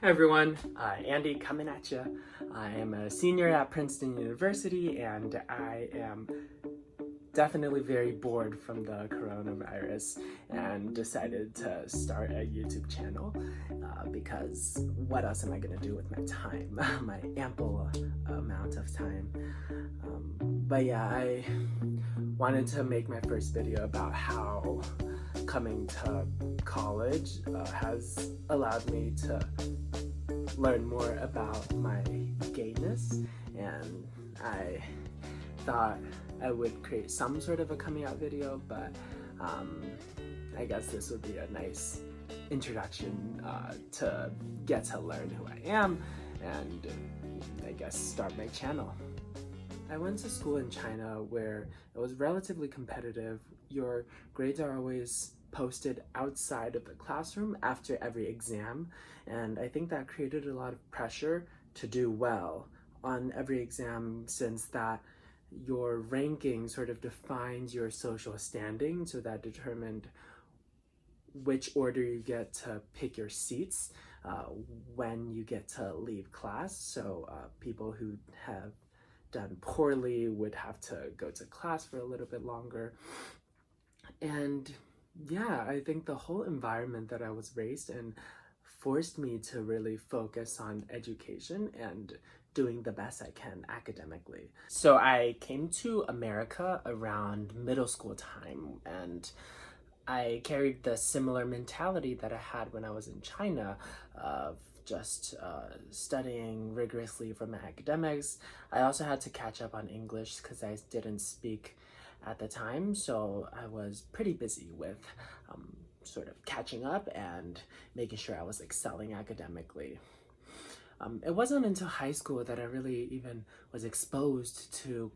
Hey everyone, Andy coming at you. I am a senior at Princeton University and I am definitely very bored from the coronavirus and decided to start a YouTube channel because what else am I going to do with my time, my ample amount of time. But yeah, I wanted to make my first video about how coming to college has allowed me to learn more about my gayness, and I thought I would create some sort of a coming out video, but I guess this would be a nice introduction to get to learn who I am and I guess start my channel. I went to school in China where it was relatively competitive. Your grades are always posted outside of the classroom after every exam, and I think that created a lot of pressure to do well on every exam, since that your ranking sort of defines your social standing, so that determined which order you get to pick your seats when you get to leave class. So people who have done poorly would have to go to class for a little bit longer. And yeah, I think the whole environment that I was raised in forced me to really focus on education and doing the best I can academically. So I came to America around middle school time, and I carried the similar mentality that I had when I was in China of just studying rigorously for my academics. I also had to catch up on English because I didn't speak at the time, so I was pretty busy with sort of catching up and making sure I was excelling academically. It wasn't until high school that I really even was exposed to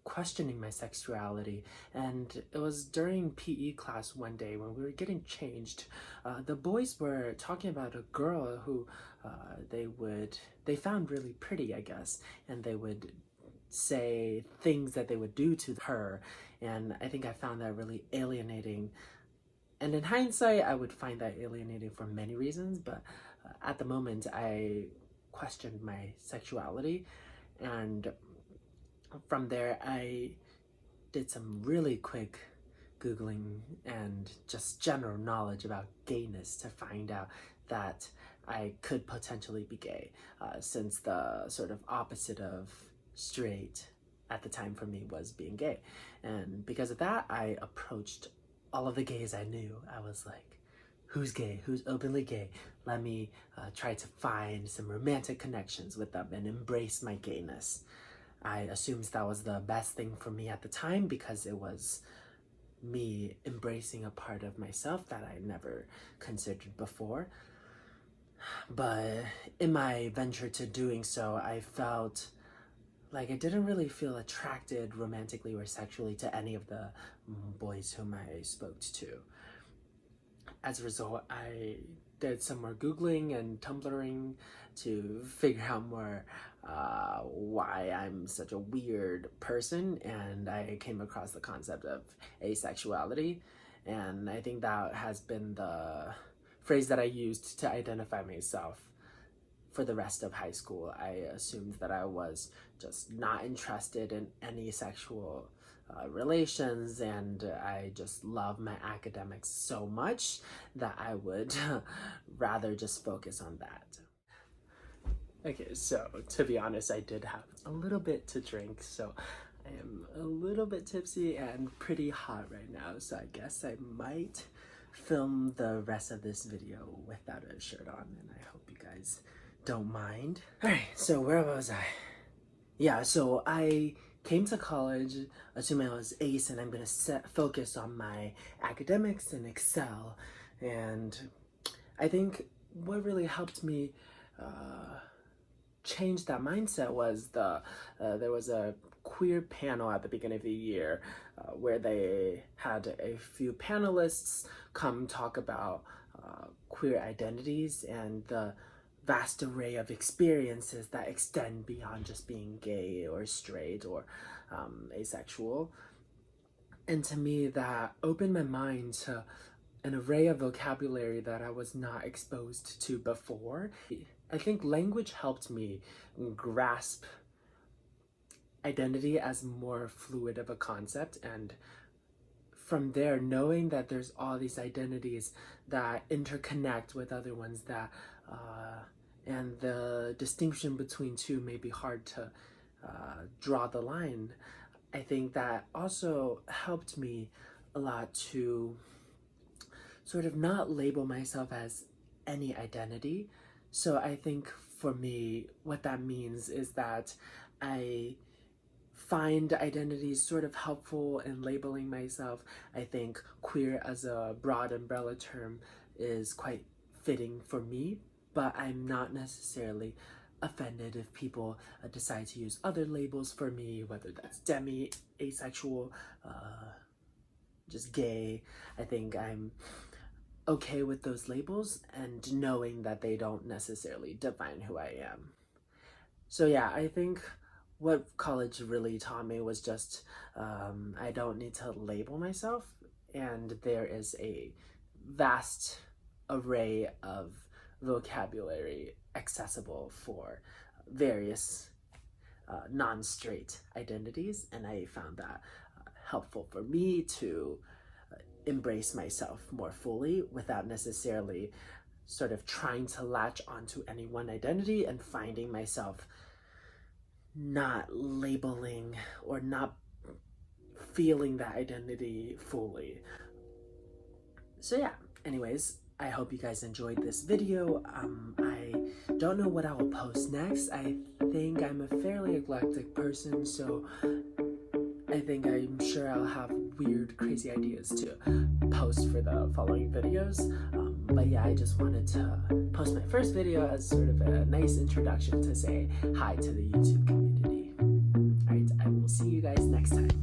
questioning my sexuality, and it was during PE class one day when we were getting changed. The boys were talking about a girl who they found really pretty, I guess, and they would say things that they would do to her, and I think I found that really alienating. And in hindsight, I would find that alienating for many reasons, but at the moment I questioned my sexuality, and from there I did some really quick Googling and just general knowledge about gayness to find out that I could potentially be gay, since the sort of opposite of straight at the time for me was being gay. And because of that, I approached all of the gays I knew. I was like, who's gay? Who's openly gay? Let me try to find some romantic connections with them and embrace my gayness. I assumed that was the best thing for me at the time because it was me embracing a part of myself that I never considered before. But in my venture to doing so, I felt like I didn't really feel attracted romantically or sexually to any of the boys whom I spoke to. As a result, I did some more Googling and Tumblring to figure out more why I'm such a weird person, and I came across the concept of asexuality, and I think that has been the phrase that I used to identify myself for the rest of high school. I assumed that I was just not interested in any sexual relations, and I just love my academics so much that I would rather just focus on that. Okay, so to be honest, I did have a little bit to drink, so I am a little bit tipsy and pretty hot right now, so I guess I might film the rest of this video without a shirt on, and I hope you guys don't mind. Alright, so where was I? Yeah, so I came to college assuming I was ace and I'm gonna focus on my academics and excel. And I think what really helped me change that mindset was there was a queer panel at the beginning of the year where they had a few panelists come talk about queer identities and the vast array of experiences that extend beyond just being gay or straight or asexual. And to me, that opened my mind to an array of vocabulary that I was not exposed to before. I think language helped me grasp identity as more fluid of a concept, and from there, knowing that there's all these identities that interconnect with other ones, that and the distinction between two may be hard to draw the line. I think that also helped me a lot to sort of not label myself as any identity. So I think for me, what that means is that I find identities sort of helpful in labeling myself. I think queer as a broad umbrella term is quite fitting for me, but I'm not necessarily offended if people decide to use other labels for me, whether that's demi, asexual, just gay. I think I'm okay with those labels and knowing that they don't necessarily define who I am. So yeah, I think what college really taught me was just I don't need to label myself, and there is a vast array of vocabulary accessible for various non-straight identities, and I found that helpful for me to embrace myself more fully without necessarily sort of trying to latch onto any one identity and finding myself not labeling or not feeling that identity fully. So yeah, anyways, I hope you guys enjoyed this video. I don't know what I will post next. I think I'm a fairly eclectic person, so I'm sure I'll have weird, crazy ideas to post for the following videos. But yeah, I just wanted to post my first video as sort of a nice introduction to say hi to the YouTube community. Alright, I will see you guys next time.